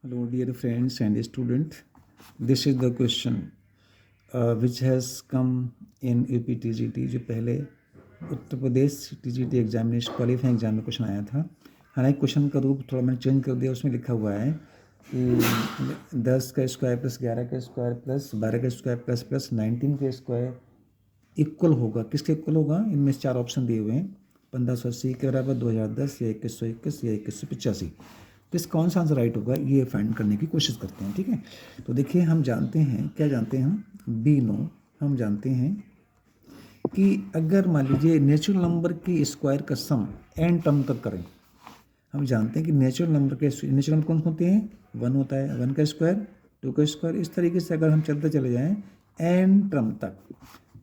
Hello, dear friends and student. This is the question which has come in UPTGT जो पहले Uttar Pradesh TGT examination qualifying exam में question आया था। हालांकि question का रूप थोड़ा मैंने चेंज कर दिया, उसमें लिखा हुआ है कि 10 का स्क्वायर प्लस 11 का स्क्वायर प्लस 12 का स्क्वायर प्लस 19 का स्क्वायर इक्वल होगा। किसके इक्वल होगा? इनमें से 4 ऑप्शन दिए हुए हैं, 1580 के बराबर, 2010 या 2121 या 2185। किस कौन सा आंसर राइट होगा ये फाइंड करने की कोशिश करते हैं। ठीक है, तो देखिए हम जानते हैं, क्या जानते हैं हम? बी नो हम जानते हैं कि अगर मान लीजिए नेचुरल नंबर की स्क्वायर का सम एन टर्म तक करें, हम जानते हैं कि नेचुरल नंबर के नेचुरल नंबर कौन होते हैं? 1 होता है, 1 का स्क्वायर, 2 का स्क्वायर, इस तरीके से अगर हम चलते चले जाएँ एन टर्म तक,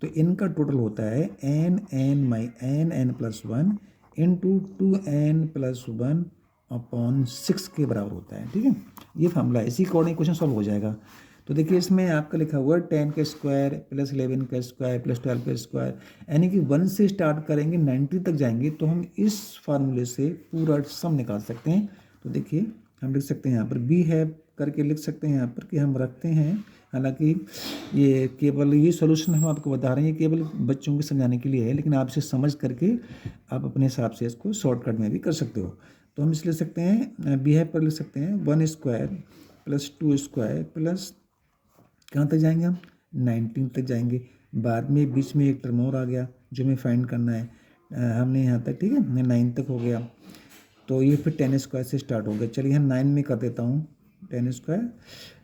तो इनका टोटल होता है N plus 1 into 2n+1 upon 6 के बराबर होता है। ठीक है, ये फार्मूला है, इसी अकॉर्डिंग क्वेश्चन सॉल्व हो जाएगा। तो देखिए इसमें आपका लिखा हुआ है 10 का स्क्वायर प्लस 11 का स्क्वायर प्लस 12 का स्क्वायर, यानी कि 1 से स्टार्ट करेंगे 90 तक जाएंगे, तो हम इस फार्मूले से पूरा सम निकाल सकते हैं। तो देखिए हम लिख सकते हैं यहाँ पर बी है करके लिख सकते हैं यहाँ पर कि हम रखते हैं, हालांकि ये केवल ये सॉल्यूशन हम आपको बता रहे हैं, ये केवल बच्चों को समझाने के लिए है, लेकिन आप इसे समझ करके आप अपने हिसाब से इसको शॉर्टकट में भी कर सकते हो। तो हम इसलिए लिख सकते हैं बी है पर लिख सकते हैं 1 स्क्वायर प्लस 2 स्क्वायर प्लस कहाँ तक जाएंगे हम? 19 तक जाएंगे। बाद में बीच में एक टर्म और आ गया जो हमें फाइंड करना है, हमने यहाँ तक, ठीक है, 9 तक हो गया, तो ये फिर 10 स्क्वायर से स्टार्ट हो गया। चलिए हम 9 में कर देता हूँ 10 स्क्वायर,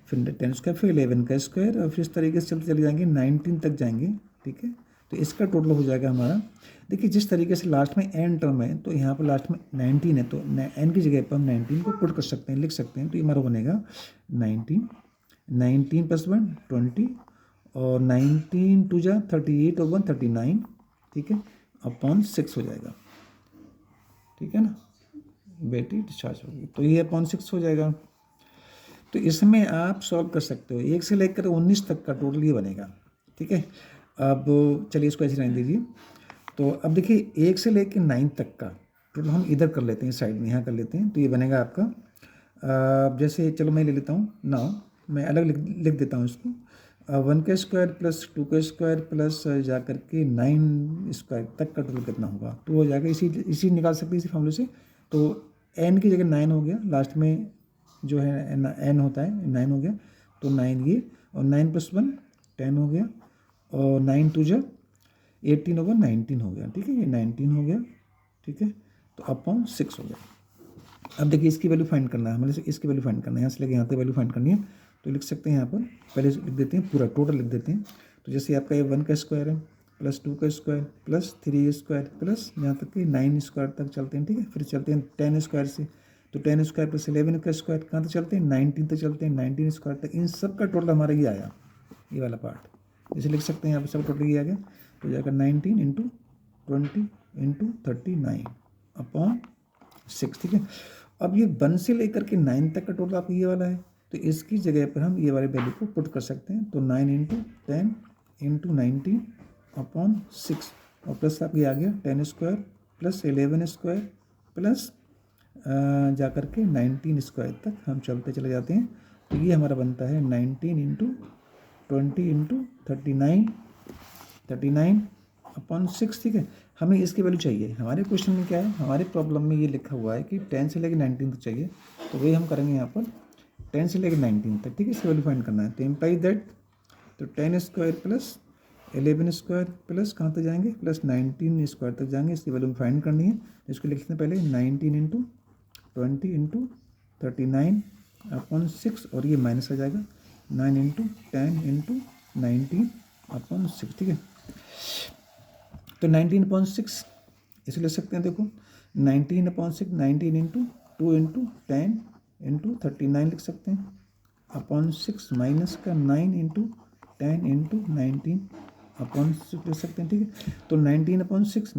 फिर 10 स्क्वायर, फिर 11 का स्क्वायर, और फिर इस तरीके से चलते चले जाएंगे 19 तक जाएंगे। ठीक है, तो इसका टोटल हो जाएगा हमारा, देखिए जिस तरीके से लास्ट में एन टर्म है, तो यहाँ पर लास्ट में 19 है, तो एन की जगह पर हम 19 को पुट कर सकते हैं, लिख सकते हैं, तो ये हमारा बनेगा 19 प्लस 1 20, और 19 टू जा 38 और 1 39, ठीक है, अपॉन 6 हो जाएगा। ठीक है ना, बेटी डिस्चार्ज होगी, तो ये अपॉन 6 हो जाएगा। तो इसमें आप सॉल्व कर सकते हो, 1 से लेकर 19 तक का टोटल ये बनेगा। ठीक है, अब चलिए इसको ऐसे रहने दीजिए। तो अब देखिए 1 से लेकर 9 तक का टोटल हम इधर कर लेते हैं, साइड में यहाँ कर लेते हैं, तो ये बनेगा आपका जैसे, चलो मैं ले लेता हूँ नाउ, मैं अलग लिख देता हूँ इसको, 1 का स्क्वायर प्लस 2 का स्क्वायर प्लस जा करके 9 स्क्वायर तक का टोटल कितना होगा, तो हो जाएगा, इसी निकाल सकते हैं इसी फॉर्मूले से। तो n की जगह 9 हो गया, लास्ट में जो है n होता है 9 हो गया, तो 9 ये, और 9 प्लस 1 10 हो गया, और 9 टू जा 18 होगा, 19 हो गया। ठीक है, ये 19 हो गया। ठीक है, तो अपॉन 6 हो गया। अब देखिए इसकी वैल्यू फाइंड करना है हमें, इसकी वैल्यू फाइंड करना है, यहाँ से लेके यहाँ तक वैल्यू फाइंड करनी है, तो लिख सकते हैं यहाँ पर, पहले लिख देते हैं पूरा टोटल लिख देते हैं। तो जैसे आपका ये 1 का स्क्वायर है प्लस 2 का स्क्वायर प्लस 3 स्क्वायर प्लस यहाँ तक कि 9 स्क्वायर तक चलते हैं। ठीक है, फिर चलते हैं 10 स्क्वायर से, तो 10 स्क्वायर प्लस 11 का स्क्वायर कहाँ तक चलते हैं? 19 तक चलते हैं, 19 स्क्वायर तक, इन सब का टोटल हमारा ये आया, ये वाला पार्ट, जैसे लिख सकते हैं यहाँ पर सब टोटल ये आ गया, तो जाएगा 19 इंटू 20 इंटू 39 अपॉन 6। ठीक है, अब ये 1 से लेकर के 9 तक का टोटल आपको ये वाला है, तो इसकी जगह पर हम ये वाले वैल्यू को पुट कर सकते हैं, तो 9 इंटू 10 इंटू 19 अपॉन 6, और प्लस आप ये आ गया 10 स्क्वायर प्लस 11 स्क्वायर प्लस जा कर के 19 स्क्वायर तक हम चलते चले जाते हैं, तो ये हमारा बनता है 19 इंटू 20 इंटू 39 अपॉन 6। ठीक है, हमें इसकी वैल्यू चाहिए, हमारे क्वेश्चन में क्या है, हमारे प्रॉब्लम में ये लिखा हुआ है कि 10 से लेकर 19 तक चाहिए, तो वही हम करेंगे यहाँ पर 10 से लेकर 19 तक। ठीक है, इसकी वैल्यू फाइंड करना है, तो इम्प्लाइज दैट, तो 10 स्क्वायर प्लस 11 स्क्वायर प्लस कहाँ तक जाएंगे, प्लस 19 स्क्वायर तक जाएंगे, इसकी वैल्यू फाइंड करनी है। इसको लिखते हैं पहले 19 इंटू 20 इंटू 39 अपॉन 6, और ये माइनस आ जाएगा 9 इंटू 10 इंटू 19 अपॉन 6। ठीक है, तो 19/6 इसे ले सकते हैं, देखो 19/6 19 इंटू 2 इंटू 10 इंटू 39 लिख सकते हैं, अपॉन 6 माइनस का 9 इंटू 10 इंटू 19 अपॉन 6 लिख सकते हैं। ठीक है, तो 19/6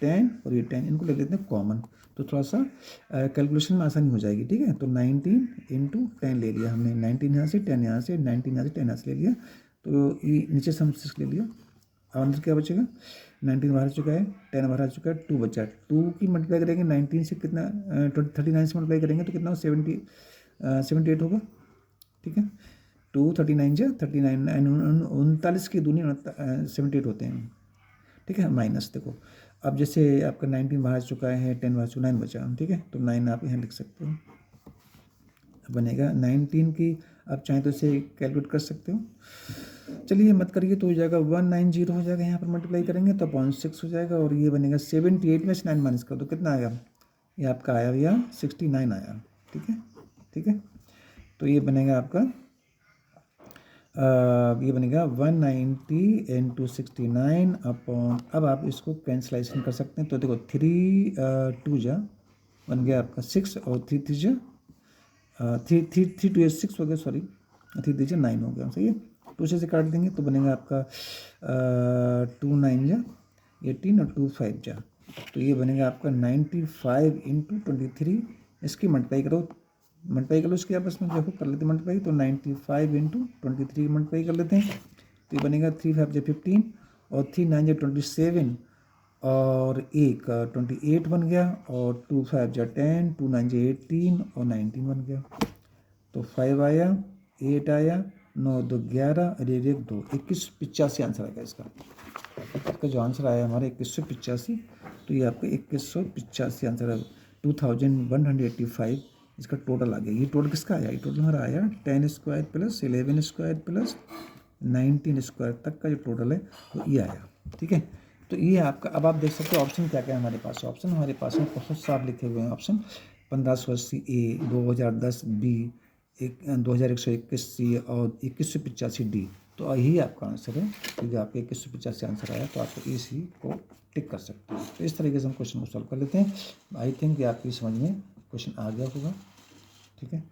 10, और ये 10 इनको ले लेते हैं कॉमन, तो थोड़ा सा कैलकुलेशन में आसानी हो जाएगी। ठीक है, तो 19 इंटू 10 ले लिया हमने, 19 यहाँ से 10 यहाँ से 19 यहाँ से 10 यहाँ से ले लिया, तो ये नीचे से हम 6 ले लिया, अब अंदर क्या बचेगा, 19 बाहर आ चुका है, 10 बाहर आ चुका है, 2 बचा, 2 की मल्टीप्लाई करेंगे 19 से कितना 39 से मल्टीप्लाई करेंगे तो कितना हो 78 होगा, ठीक है। 2 39 जा 39, 39 की दूनी 78 होते हैं, ठीक है। माइनस देखो, अब जैसे आपका 19 बाहर चुका है, 10 बाहर चुका, 9 बचा, ठीक है। तो 9 आप यहाँ लिख सकते हो, बनेगा 19 की आप चाहें तो इसे कैलकुलेट कर सकते हो। चलिए मत करिए, तो हो जाएगा 190 हो जाएगा, यहाँ पर मल्टीप्लाई करेंगे तो 0.6 हो जाएगा, और ये बनेगा 78 में से 9 माइनस कर दो, कितना आएगा, ये आपका आया भैया 69 आया, ठीक है, ठीक है। तो ये बनेगा आपका ये बनेगा 190 इंटू 69 अपॉन, अब आप इसको कैंसलेशन कर सकते हैं। तो देखो 3 2 जा बन गया आपका 6, और 3 3 जा 3 2 6 हो गया, सॉरी 3 3 जा 9 हो गया, सही है। 2 से काट देंगे तो बनेगा आपका 2 9 जा 18 और 2 5 जा, तो ये बनेगा आपका 95 इंटू 23, इसकी मल्टीप्लाई करो इसके आपस में, देखो कर लेते मल्टीप्लाई, तो 95 इंटू 23 मल्टीप्लाई कर लेते हैं, तो ये बनेगा 3 5 जा 15 और 3 9 जा 27 और एक 28 बन गया, और 2 5 जा 10, 2 9 जा 18 और 19 बन गया। तो 5 आया, 8 आया, 9 2 11 और 1 2 2185 आंसर आएगा इसका जो आंसर आया हमारा 2185, तो ये आपका 2185 आंसर है। 2185 इसका टोटल आ गया। ये टोटल किसका आया, ये टोटल हमारा आया 10 square plus 11 square plus 19 square तक का जो टोटल है तो ये आया, ठीक है। तो ये आपका, अब आप देख सकते हो ऑप्शन क्या क्या है हमारे पास। ऑप्शन हमारे पास में बहुत साफ लिखे हुए हैं ऑप्शन, 1580 ए, 2010 बी, 2121 सी और 2185 डी। तो यही आपका आंसर है, क्योंकि आपका 2185 आंसर आया, तो आपको इसी को टिक कर सकते हैं। तो इस तरीके से हम क्वेश्चन को सॉल्व कर लेते हैं। आई थिंक कि आपकी समझ में क्वेश्चन आ गया होगा, ठीक है।